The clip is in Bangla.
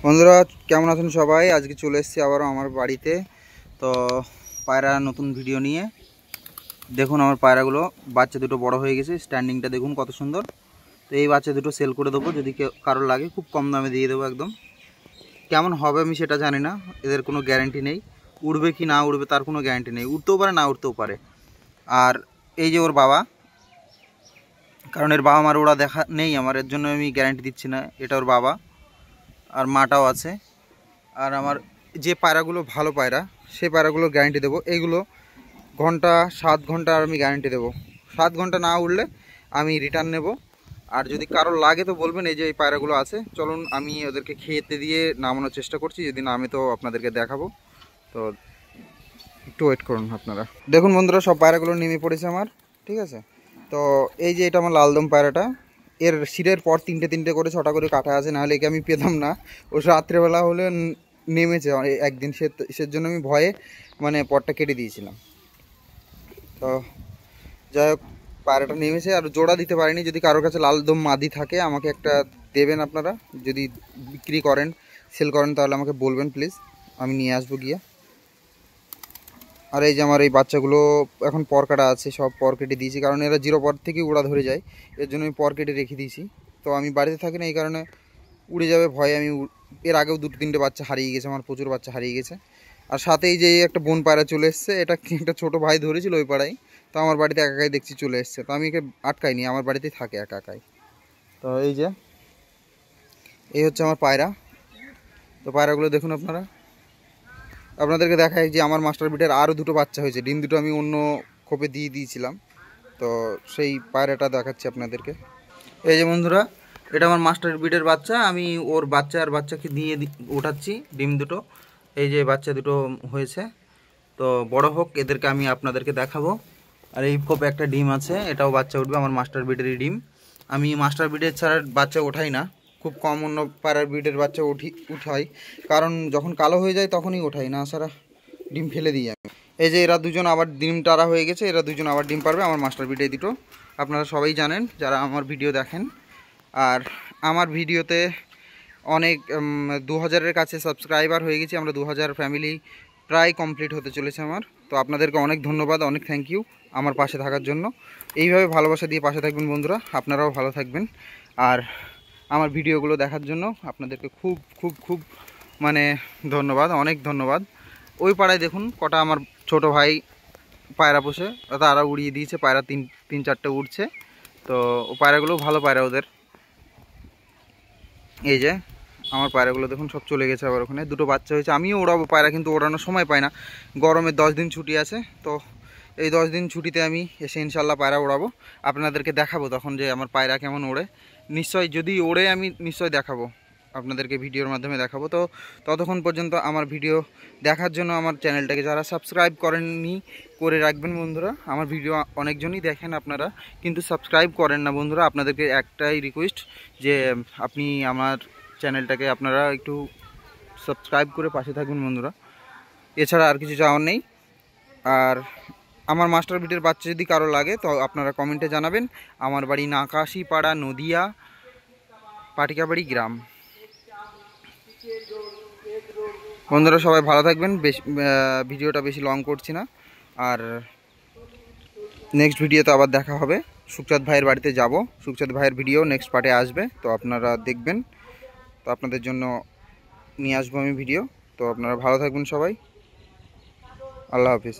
বন্ধুরা কেমন আছেন সবাই? আজকে চলে এসেছি আবারও আমার বাড়িতে। তো পায়রা নতুন ভিডিও নিয়ে দেখুন আমার পায়রাগুলো বাচ্চা দুটো বড় হয়ে গেছে। স্ট্যান্ডিংটা দেখুন কত সুন্দর। তো এই বাচ্চা দুটো সেল করে দেবো, যদি কারোর লাগে খুব কম দামে দিয়ে দেবো একদম। কেমন হবে আমি সেটা জানি না, এদের কোনো গ্যারান্টি নেই। উড়বে কি না উড়বে তার কোনো গ্যারান্টি নেই, উঠতেও পারে না উঠতেও পারে। আর এই যে ওর বাবা, কারণ এর বাবা মার ওরা দেখা নেই আমার, এর জন্য আমি গ্যারান্টি দিচ্ছি না। এটা ওর বাবা আর মাটাও আছে। আর আমার যে পায়রাগুলো ভালো পায়রা সেই পায়রাগুলো গ্যারান্টি দেবো। এইগুলো ঘন্টা 7 ঘন্টা আর আমি গ্যারান্টি দেবো। 7 ঘন্টা না উঠলে আমি রিটার্ন নেব। আর যদি কারোর লাগে তো বলবেন। এই যে এই পায়রাগুলো আছে, চলুন আমি ওদেরকে খেতে দিয়ে নামানোর চেষ্টা করছি। যদি নামে তো আপনাদেরকে দেখাবো। তো একটু ওয়েট করুন আপনারা। দেখুন বন্ধুরা, সব পায়রাগুলো নেমে পড়েছে আমার, ঠিক আছে। তো এই যে এটা আমার লালদম পায়রাটা, এর শিরের পর তিনটে করে 6টা করে কাটা আছে, নাহলে একে আমি পেতাম না। ও রাত্রেবেলা হলে নেমেছে একদিন, সেজন্য আমি ভয়ে মানে পরটা কেটে দিয়েছিলাম। তো যাই হোক, পায়রাটা নেমেছে আর জোড়া দিতে পারিনি। যদি কারোর কাছে লালদম মাদি থাকে আমাকে একটা দেবেন আপনারা। যদি বিক্রি করেন, সেল করেন, তাহলে আমাকে বলবেন প্লিজ, আমি নিয়ে আসবো গিয়ে। আর এই যে আমার এই বাচ্চাগুলো এখন পর কাটা আছে, সব পর কেটে দিয়েছি, কারণ এরা 0 পর থেকে উড়া ধরে যায়, এর জন্য আমি পর কেটে রেখে দিয়েছি। তো আমি বাড়িতে থাকি না, এই কারণে উড়ে যাবে ভয়ে আমি এর আগেও 2-3টে বাচ্চা হারিয়ে গেছে আমার, প্রচুর বাচ্চা হারিয়ে গেছে। আর সাথে এই যে একটা বোন পায়রা চলে এসছে, এটা একটা ছোটো ভাই ধরেছিল ওই পাড়ায়, তো আমার বাড়িতে একাই দেখছি চলে এসছে। তো আমি একে আটকাইনি, আমার বাড়িতেই থাকে একাই। তো এই যে এই হচ্ছে আমার পায়রা। তো পায়রাগুলো দেখুন আপনারা। আপনাদেরকে দেখাই যে আমার মাস্টার বিটের আরও 2টো বাচ্চা হয়েছে, ডিম দুটো আমি অন্য খোপে দিয়ে দিয়েছিলাম। তো সেই পায়রাটা দেখাচ্ছি আপনাদেরকে। এই যে বন্ধুরা, এটা আমার মাস্টার বিটের বাচ্চা, আমি ওর বাচ্চা আর বাচ্চাকে দিয়ে ওঠাচ্ছি ডিম দুটো। এই যে বাচ্চা দুটো হয়েছে, তো বড় হোক এদেরকে আমি আপনাদেরকে দেখাবো। আর এই খোপে একটা ডিম আছে, এটাও বাচ্চা উঠবে, আমার মাস্টার বিটেরই ডিম। আমি মাস্টার বিটের ছাড়া বাচ্চা ওঠাই না, খুব কম অন্য পায়রার বিটের বাচ্চা উঠাই, কারণ যখন কালো হয়ে যায় তখনই ওঠাই না, ছাড়া ডিম ফেলে দিই আমি। এই যে এরা দুজন আবার ডিম টারা হয়ে গেছে, এরা দুজন আবার ডিম পারবে আমার মাস্টার বিটে দুটো। আপনারা সবাই জানেন যারা আমার ভিডিও দেখেন। আর আমার ভিডিওতে অনেক 2000-এর কাছে সাবস্ক্রাইবার হয়ে গেছি আমরা, 2000 ফ্যামিলি প্রায় কমপ্লিট হতে চলেছে আমার। তো আপনাদেরকে অনেক ধন্যবাদ, অনেক থ্যাংক ইউ আমার পাশে থাকার জন্য। এইভাবে ভালোবাসা দিয়ে পাশে থাকবেন বন্ধুরা, আপনারাও ভালো থাকবেন। আর আমার ভিডিওগুলো দেখার জন্য আপনাদেরকে খুব খুব খুব মানে ধন্যবাদ, অনেক ধন্যবাদ। ওই পাড়ায় দেখুন কটা আমার ছোট ভাই পায়রা পোষে, তারা উড়িয়ে দিয়েছে পায়রা, 3-4টে উঠছে। তো ও পায়রাগুলো ভালো পায়রা ওদের। এই যে আমার পায়রাগুলো দেখুন সব চলে গেছে আবার ওখানে, 2টো বাচ্চা হয়েছে। আমিও ওড়াবো পায়রা, কিন্তু ওড়ানোর সময় পাই না। গরমের 10 দিন ছুটি আছে, তো এই 10 দিন ছুটিতে আমি এসে ইনশাল্লাহ পায়রা ওড়াবো, আপনাদেরকে দেখাবো তখন যে আমার পায়রা কেমন ওড়ে। নিশ্চয় যদি ওড়ে আমি নিশ্চয় দেখাবো, আপনাদেরকে ভিডিওর মাধ্যমে দেখাবো। তো ততক্ষণ পর্যন্ত আমার ভিডিও দেখার জন্য আমার চ্যানেলটাকে যারা সাবস্ক্রাইব করেননি করে রাখবেন বন্ধুরা। আমার ভিডিও অনেকজনই দেখেন আপনারা, কিন্তু সাবস্ক্রাইব করেন না বন্ধুরা। আপনাদেরকে একটাই রিকোয়েস্ট যে আপনি আমার চ্যানেলটাকে আপনারা একটু সাবস্ক্রাইব করে পাশে থাকবেন বন্ধুরা, এছাড়া আর কিছু চাওয়ার নেই। আর আমার মাস্টার বিটের বাচ্চা যদি কারো লাগে তো আপনারা কমেন্টে জানাবেন। আমার বাড়ি নাকাশিপাড়া, নদিয়া পাটিকাবাড়ি গ্রাম। বন্ধুরা সবাই ভালো থাকবেন, ভিডিওটা বেশি লং করছি না। আর নেক্সট ভিডিওতে আবার দেখা হবে। সুখচাঁদ ভাইয়ের বাড়িতে যাব, সুখচাঁদ ভাইয়ের ভিডিও নেক্সট পার্টে আসবে, তো আপনারা দেখবেন। তো আপনাদের জন্য নিয়ে আসবো আমি ভিডিও। তো আপনারা ভালো থাকবেন সবাই, আল্লাহ হাফিজ।